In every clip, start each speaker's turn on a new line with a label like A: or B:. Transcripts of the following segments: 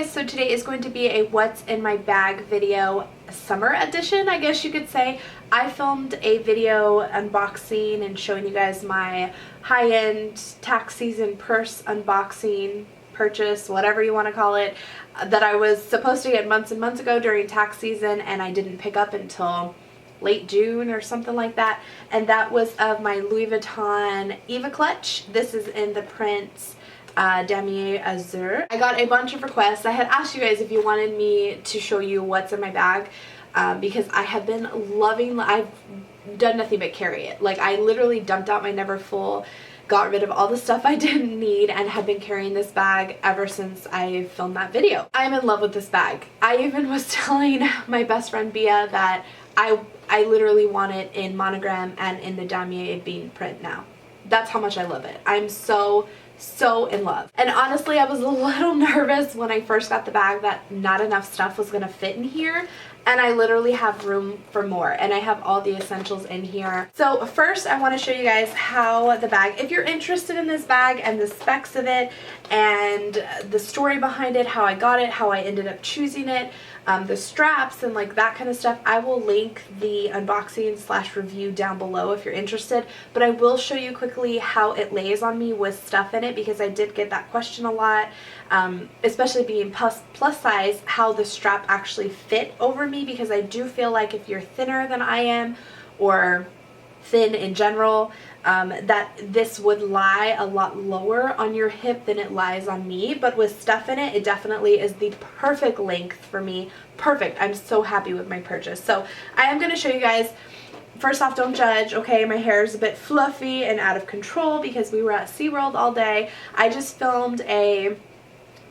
A: guys, so today is going to be a what's in my bag video, summer edition I guess you could say. I filmed a video unboxing and showing you guys my high-end tax season purse unboxing purchase, whatever you want to call it, that I was supposed to get months and months ago during tax season and I didn't pick up until late June or something like that, and that was of my Louis Vuitton Eva clutch. This is in the print Damier Azur. I got a bunch of requests. I had asked you guys if you wanted me to show you what's in my bag because I have been loving, I've done nothing but carry it. Like, I literally dumped out my Never Full, got rid of all the stuff I didn't need, and have been carrying this bag ever since I filmed that video. I'm in love with this bag. I even was telling my best friend Bia that I literally want it in monogram and in the Damier bean print now. That's how much I love it. I'm so in love. And honestly, I was a little nervous when I first got the bag that not enough stuff was gonna fit in here, and I literally have room for more, and I have all the essentials in here. So first I want to show you guys how the bag, if you're interested in this bag and the specs of it and the story behind it, how I got it, how I ended up choosing it, the straps and like that kind of stuff, I will link the unboxing / review down below if you're interested, but I will show you quickly how it lays on me with stuff in it because I did get that question a lot, especially being plus size, how the strap actually fit over me, because I do feel like if you're thinner than I am or thin in general, that this would lie a lot lower on your hip than it lies on me, but with stuff in it, it definitely is the perfect length for me. Perfect. I'm so happy with my purchase. So I am going to show you guys. First off, don't judge, okay? My hair is a bit fluffy and out of control because we were at SeaWorld all day. I just filmed a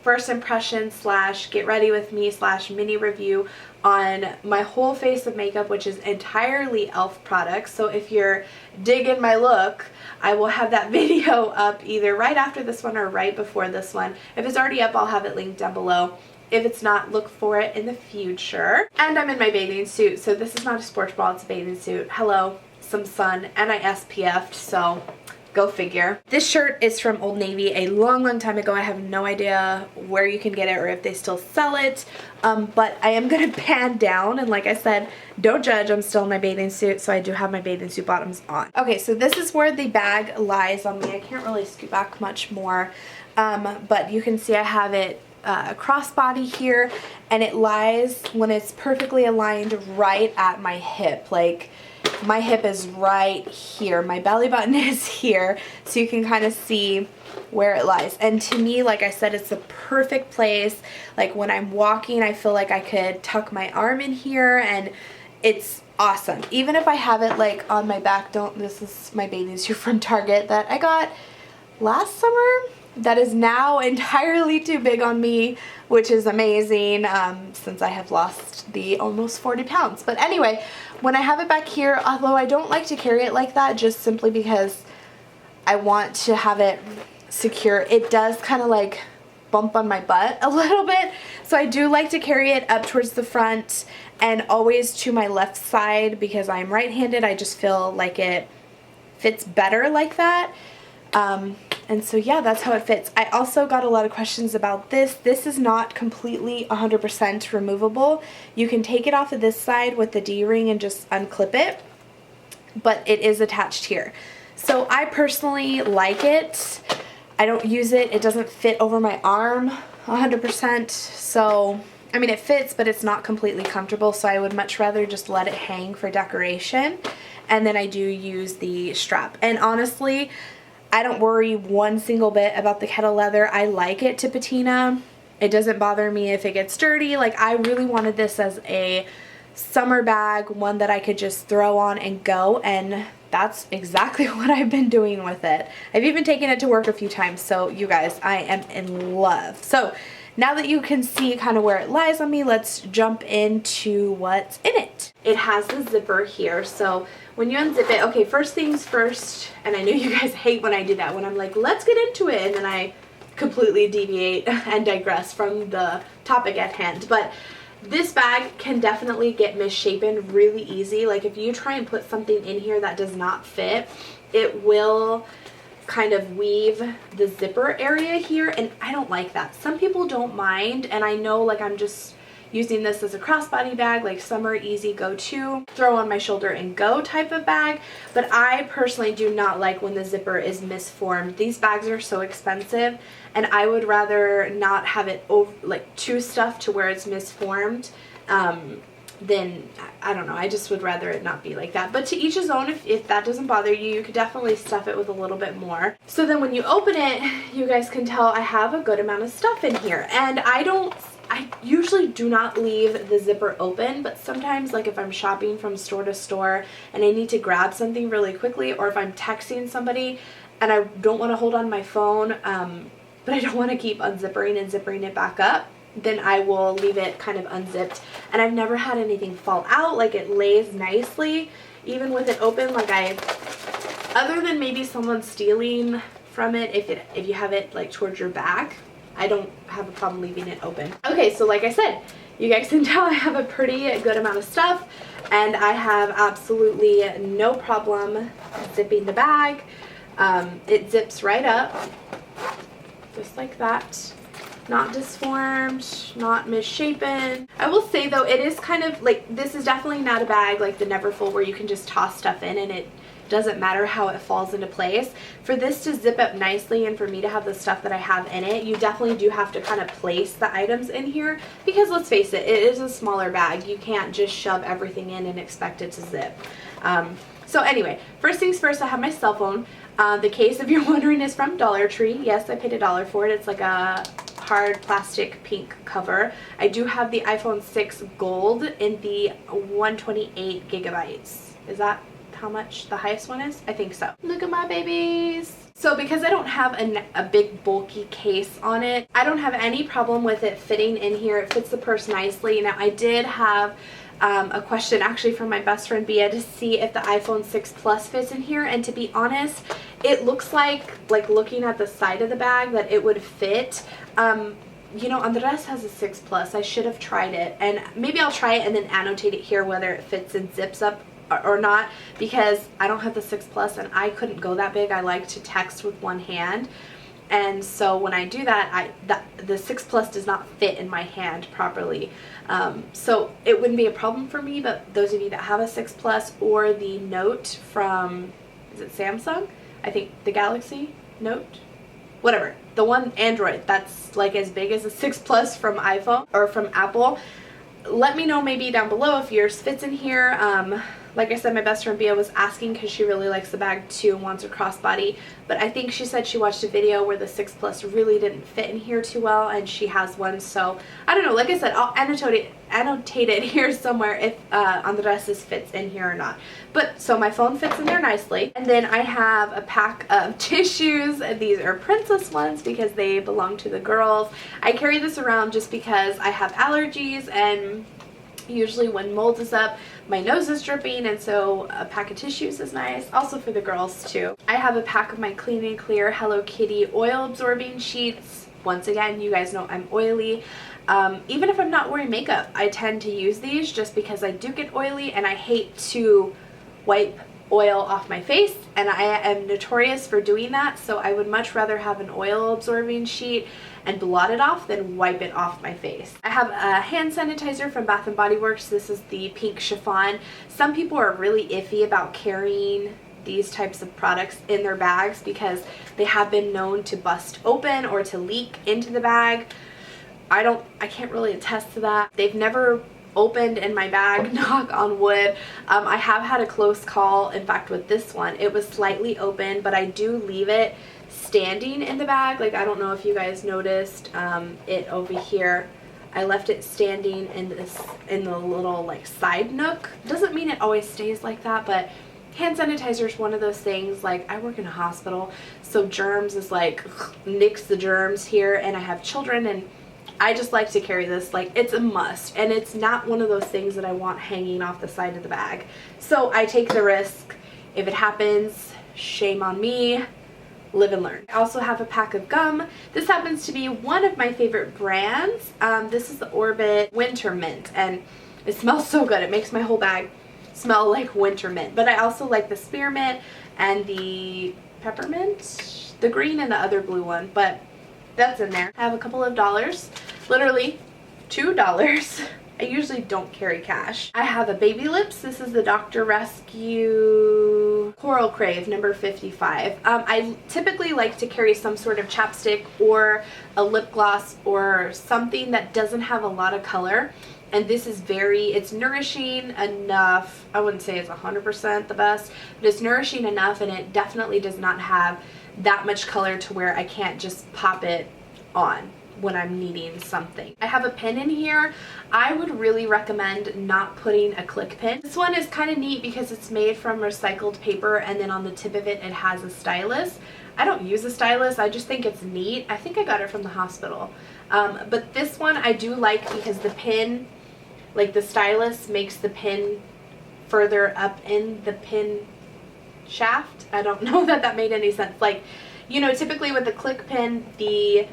A: first impression / get ready with me / mini review on my whole face of makeup, which is entirely e.l.f. products. So if you're digging my look, I will have that video up either right after this one or right before this one. If it's already up, I'll have it linked down below. If it's not, look for it in the future. And I'm in my bathing suit, so this is not a sports bra, it's a bathing suit. Hello, some sun, and I SPF'd, so go figure. This shirt is from Old Navy a long time ago. I have no idea where you can get it or if they still sell it, but I am gonna pan down, and like I said, don't judge, I'm still in my bathing suit, so I do have my bathing suit bottoms on. Okay, so this is where the bag lies on me. I can't really scoot back much more, but you can see I have it crossbody here, and it lies when it's perfectly aligned right at my hip. Like, my hip is right here, my belly button is here, so you can kind of see where it lies. And to me, like I said, it's the perfect place. Like, when I'm walking, I feel like I could tuck my arm in here, and it's awesome. Even if I have it like on my back, this is my bathing suit from Target that I got last summer, that is now entirely too big on me, which is amazing, since I have lost the almost 40 pounds. But anyway, when I have it back here, although I don't like to carry it like that just simply because I want to have it secure, it does kind of like bump on my butt a little bit. So I do like to carry it up towards the front and always to my left side because I'm right-handed. I just feel like it fits better like that. And so yeah, that's how it fits. I also got a lot of questions about this. This is not completely 100% removable. You can take it off of this side with the D-ring and just unclip it, but it is attached here. So I personally like it. I don't use it. It doesn't fit over my arm 100%. So, I mean, it fits, but it's not completely comfortable. So I would much rather just let it hang for decoration. And then I do use the strap. And honestly, I don't worry one single bit about the kettle leather. I like it to patina. It doesn't bother me if it gets dirty. Like, I really wanted this as a summer bag, one that I could just throw on and go, and that's exactly what I've been doing with it. I've even taken it to work a few times, so you guys, I am in love. So now that you can see kind of where it lies on me, let's jump into what's in it. It has the zipper here, so when you unzip it, okay, first things first, and I know you guys hate when I do that, when I'm like, let's get into it, and then I completely deviate and digress from the topic at hand. But this bag can definitely get misshapen really easy. Like, if you try and put something in here that does not fit, it will kind of weave the zipper area here, and I don't like that. Some people don't mind, and I know like I'm just using this as a crossbody bag, like summer easy go-to, throw on my shoulder and go type of bag, but I personally do not like when the zipper is misformed. These bags are so expensive, and I would rather not have it over, like too stuffed to where it's misformed, then I don't know, I just would rather it not be like that. But to each his own. If that doesn't bother you, you could definitely stuff it with a little bit more. So then when you open it, you guys can tell I have a good amount of stuff in here, and I usually do not leave the zipper open, but sometimes like if I'm shopping from store to store and I need to grab something really quickly, or if I'm texting somebody and I don't want to hold on my phone, but I don't want to keep unzippering and zippering it back up, then I will leave it kind of unzipped. And I've never had anything fall out. Like, it lays nicely even with it open. Like, other than maybe someone stealing from it, if you have it like towards your back, I don't have a problem leaving it open. Okay, so like I said, you guys can tell I have a pretty good amount of stuff, and I have absolutely no problem zipping the bag. It zips right up, just like that. Not disformed, not misshapen. I will say though, it is kind of like, this is definitely not a bag like the Neverfull where you can just toss stuff in and it doesn't matter how it falls into place. For this to zip up nicely and for me to have the stuff that I have in it, you definitely do have to kind of place the items in here, because let's face it, it is a smaller bag. You can't just shove everything in and expect it to zip. So anyway, first things first, I have my cell phone. The case, if you're wondering, is from Dollar Tree. Yes, I paid $1 for it. It's like a hard plastic pink cover. I do have the iPhone 6 Gold in the 128 gigabytes. Is that how much the highest one is? I think so. Look at my babies. So because I don't have a big bulky case on it, I don't have any problem with it fitting in here. It fits the purse nicely. Now, I did have a question actually from my best friend Bia to see if the iPhone 6 Plus fits in here, and to be honest, it looks like looking at the side of the bag, that it would fit. You know, Andres has a 6 Plus. I should have tried it, and maybe I'll try it and then annotate it here whether it fits and zips up or not, because I don't have the 6 Plus and I couldn't go that big. I like to text with one hand, and so when I do that, the 6 Plus does not fit in my hand properly. So it wouldn't be a problem for me, but those of you that have a 6 Plus or the Note from, is it Samsung? I think the Galaxy Note? Whatever. The one Android that's like as big as a 6 Plus from iPhone or from Apple. Let me know maybe down below if yours fits in here. Like I said, my best friend Bia was asking because she really likes the bag too and wants a crossbody, but I think she said she watched a video where the 6 Plus really didn't fit in here too well, and she has one. So I don't know, like I said, I'll annotate it here somewhere if Andres' fits in here or not. But so my phone fits in there nicely, and then I have a pack of tissues. These are princess ones because they belong to the girls. I carry this around just because I have allergies, and usually when mold is up, my nose is dripping, and so a pack of tissues is nice. Also for the girls too. I have a pack of my Clean and Clear Hello Kitty oil absorbing sheets. Once again, you guys know I'm oily. Even if I'm not wearing makeup, I tend to use these just because I do get oily and I hate to wipe oil off my face, and I am notorious for doing that, so I would much rather have an oil absorbing sheet and blot it off than wipe it off my face. I have a hand sanitizer from Bath & Body Works. This is the pink chiffon. Some people are really iffy about carrying these types of products in their bags because they have been known to bust open or to leak into the bag. I can't really attest to that. They've never opened in my bag, knock on wood. I have had a close call, in fact with this one. It was slightly open, but I do leave it standing in the bag. Like, I don't know if you guys noticed it over here. I left it standing in the little like side nook. Doesn't mean it always stays like that, but hand sanitizer is one of those things. Like, I work in a hospital, so germs is like nix the germs here, and I have children, and I just like to carry this. Like, it's a must, and it's not one of those things that I want hanging off the side of the bag. So I take the risk. If it happens, shame on me. Live and learn. I also have a pack of gum. This happens to be one of my favorite brands. This is the Orbit Winter Mint, and it smells so good. It makes my whole bag smell like winter mint. But I also like the spearmint and the peppermint, the green and the other blue one, but that's in there. I have a couple of dollars, literally $2. I usually don't carry cash. I have a baby lips. This is the Dr. Rescue Coral Crave number 55. I typically like to carry some sort of chapstick or a lip gloss or something that doesn't have a lot of color. And this is it's nourishing enough. I wouldn't say it's 100% the best, but it's nourishing enough, and it definitely does not have that much color to where I can't just pop it on when I'm needing something. I have a pin in here. I would really recommend not putting a click pin. This one is kind of neat because it's made from recycled paper, and then on the tip of it, it has a stylus. I don't use a stylus. I just think it's neat. I think I got it from the hospital. But this one I do like because the pin, like the stylus, makes the pin further up in the pin shaft. I don't know that that made any sense. Like, you know, typically with a click pin, the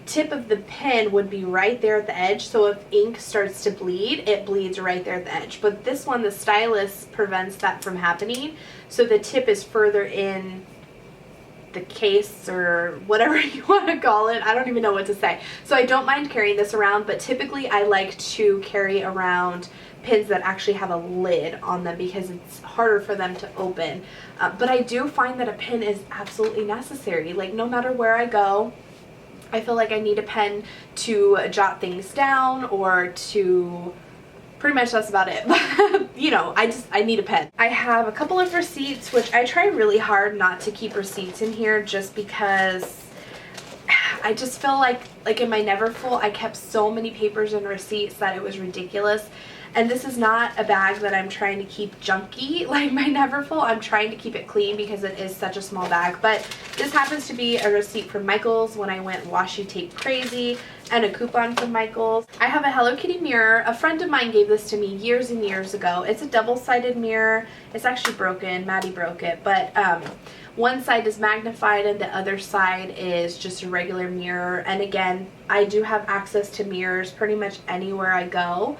A: tip of the pin would be right there at the edge, so if ink starts to bleed, it bleeds right there at the edge. But this one, the stylus prevents that from happening, so the tip is further in the case or whatever you want to call it. I don't even know what to say. So I don't mind carrying this around, but typically I like to carry around pins that actually have a lid on them because it's harder for them to open. But I do find that a pin is absolutely necessary. Like, no matter where I go, I feel like I need a pen to jot things down, or to, pretty much that's about it. You know, I need a pen. I have a couple of receipts, which I try really hard not to keep receipts in here just because I just feel like in my Neverfull, I kept so many papers and receipts that it was ridiculous. And this is not a bag that I'm trying to keep junky like my Neverfull. I'm trying to keep it clean because it is such a small bag. But this happens to be a receipt from Michael's when I went washi tape crazy, and a coupon from Michael's. I have a Hello Kitty mirror. A friend of mine gave this to me years and years ago. It's a double-sided mirror. It's actually broken. Maddie broke it. But one side is magnified and the other side is just a regular mirror. And again, I do have access to mirrors pretty much anywhere I go.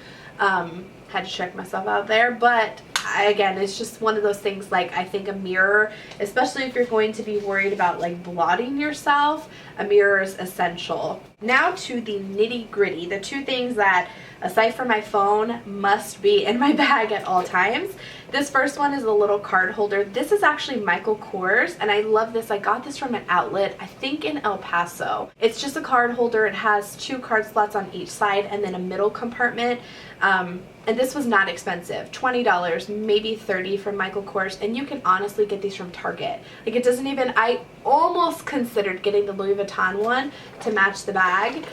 A: Had to check myself out there, but again, it's just one of those things. Like, I think a mirror, especially if you're going to be worried about like blotting yourself, a mirror is essential. Now to the nitty gritty, the two things that, aside from my phone, must be in my bag at all times. This first one is a little card holder. This is actually Michael Kors, and I love this. I got this from an outlet, I think in El Paso. It's just a card holder. It has 2 card slots on each side and then a middle compartment. And this was not expensive, $20, maybe $30 from Michael Kors, and you can honestly get these from Target. Like, it doesn't even, I almost considered getting the Louis Vuitton one to match the bag,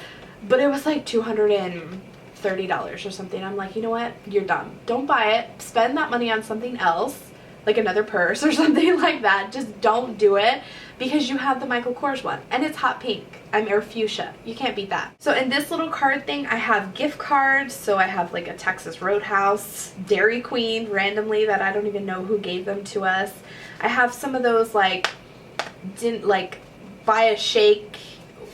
A: but it was like $230 or something. I'm like, you know what, you're dumb. Don't buy it. Spend that money on something else, like another purse or something like that. Just don't do it, because you have the Michael Kors one and it's hot pink. Or fuchsia. You can't beat that. So in this little card thing, I have gift cards. So I have like a Texas Roadhouse, Dairy Queen randomly that I don't even know who gave them to us. I have some of those like buy a shake,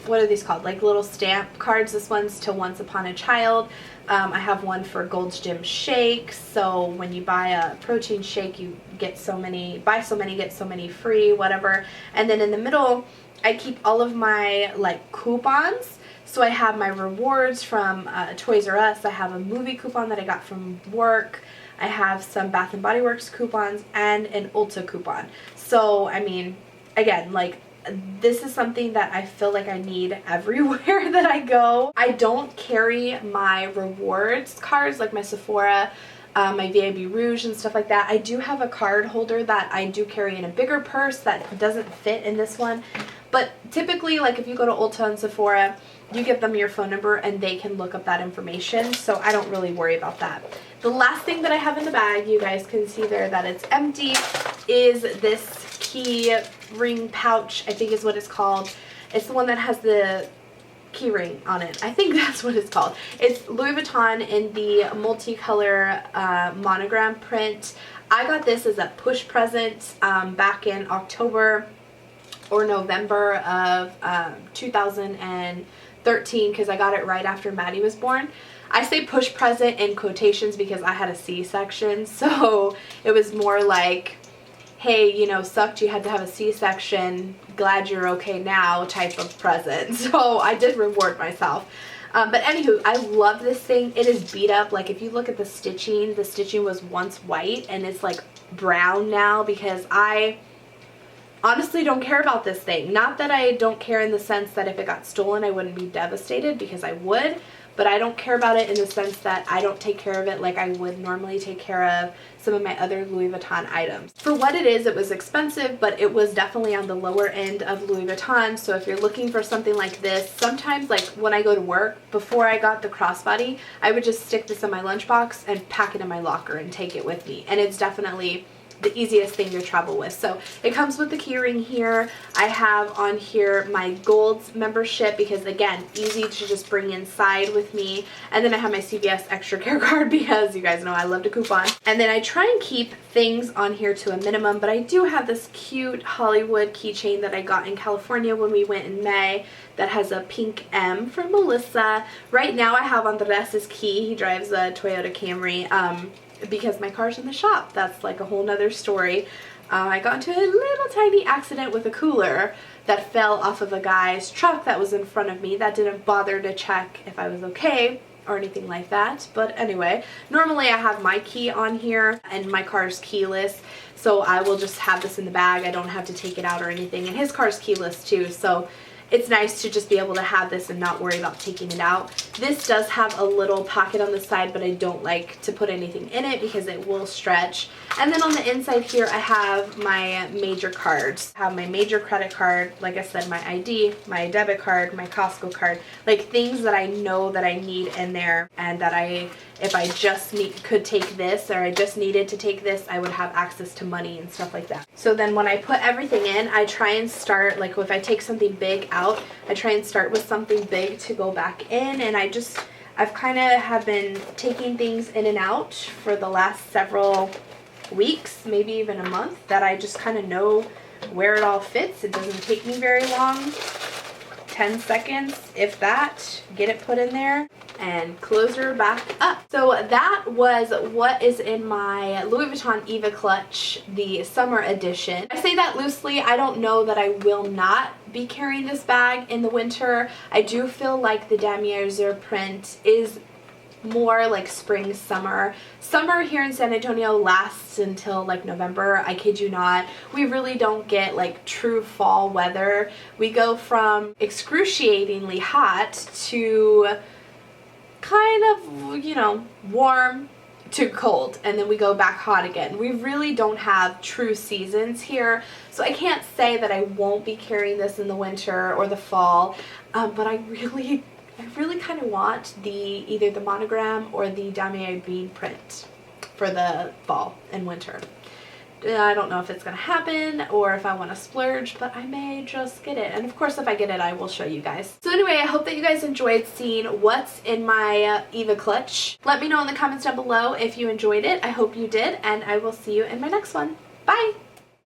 A: what are these called, like little stamp cards. This one's to Once Upon a Child. I have one for Gold's Gym shakes, so when you buy a protein shake, you get so many, buy so many, get so many free, whatever. And then in the middle, I keep all of my like coupons. So I have my rewards from Toys R Us. I have a movie coupon that I got from work. I have some Bath and Body Works coupons and an Ulta coupon. So, I mean, again, like, this is something that I feel like I need everywhere that I go. I don't carry my rewards cards like my Sephora, my VIB Rouge and stuff like that. I do have a card holder that I do carry in a bigger purse that doesn't fit in this one. But typically, like, if you go to Ulta and Sephora, you give them your phone number and they can look up that information, so I don't really worry about that. The last thing that I have in the bag, you guys can see there that it's empty, is this key ring pouch, I think is what it's called. It's the one that has the key ring on it. I think that's what it's called. It's Louis Vuitton in the multicolor monogram print. I got this as a push present back in October or November of 2013, because I got it right after Maddie was born. I say push present in quotations because I had a C-section, so it was more like, hey, you know, sucked you had to have a C-section, glad you're okay now type of present. So I did reward myself. But anywho, I love this thing. It is beat up. Like if you look at the stitching was once white and it's like brown now because I honestly don't care about this thing. Not that I don't care in the sense that if it got stolen I wouldn't be devastated, because I would, but I don't care about it in the sense that I don't take care of it like I would normally take care of some of my other Louis Vuitton items. For what it is, it was expensive, but it was definitely on the lower end of Louis Vuitton. So if you're looking for something like this, sometimes like when I go to work, before I got the crossbody, I would just stick this in my lunchbox and pack it in my locker and take it with me. And it's definitely the easiest thing to travel with. So it comes with the keyring here. I have on here my Gold's membership because again, easy to just bring inside with me. And then I have my CVS extra care card because you guys know I love to coupon. And then I try and keep things on here to a minimum, but I do have this cute Hollywood keychain that I got in California when we went in May that has a pink M from Melissa. Right now I have Andres' key. He drives a Toyota Camry. Because my car's in the shop. That's like a whole nother story. I got into a little tiny accident with a cooler that fell off of a guy's truck that was in front of me. That didn't bother to check if I was okay or anything like that. But anyway, normally I have my key on here and my car's keyless. So I will just have this in the bag. I don't have to take it out or anything. And his car's keyless too. So it's nice to just be able to have this and not worry about taking it out. This does have a little pocket on the side, but I don't like to put anything in it because it will stretch. And then on the inside here, I have my major cards. I have my major credit card, like I said, my ID, my debit card, my Costco card, like things that I know that I need in there and that if I just could take this or I just needed to take this, I would have access to money and stuff like that. So then when I put everything in, I try and start, like if I take something big out, I try and start with something big to go back in. And I've kind of have been taking things in and out for the last several weeks, maybe even a month, that I just kind of know where it all fits. It doesn't take me very long, 10 seconds, if that, get it put in there and close her back up. So that was what is in my Louis Vuitton Eva clutch, the summer edition. I say that loosely. I don't know that I will not be carrying this bag in the winter. I do feel like the Damier Azur print is more like spring, summer. Summer here in San Antonio lasts until like November. I kid you not. We really don't get like true fall weather. We go from excruciatingly hot to kind of, you know, warm to cold, and then we go back hot again. We really don't have true seasons here, so I can't say that I won't be carrying this in the winter or the fall, but I really kind of want either the monogram or the Damier bean print for the fall and winter. I don't know if it's going to happen or if I want to splurge, but I may just get it. And of course, if I get it, I will show you guys. So anyway, I hope that you guys enjoyed seeing what's in my Eva clutch. Let me know in the comments down below if you enjoyed it. I hope you did, and I will see you in my next one. Bye!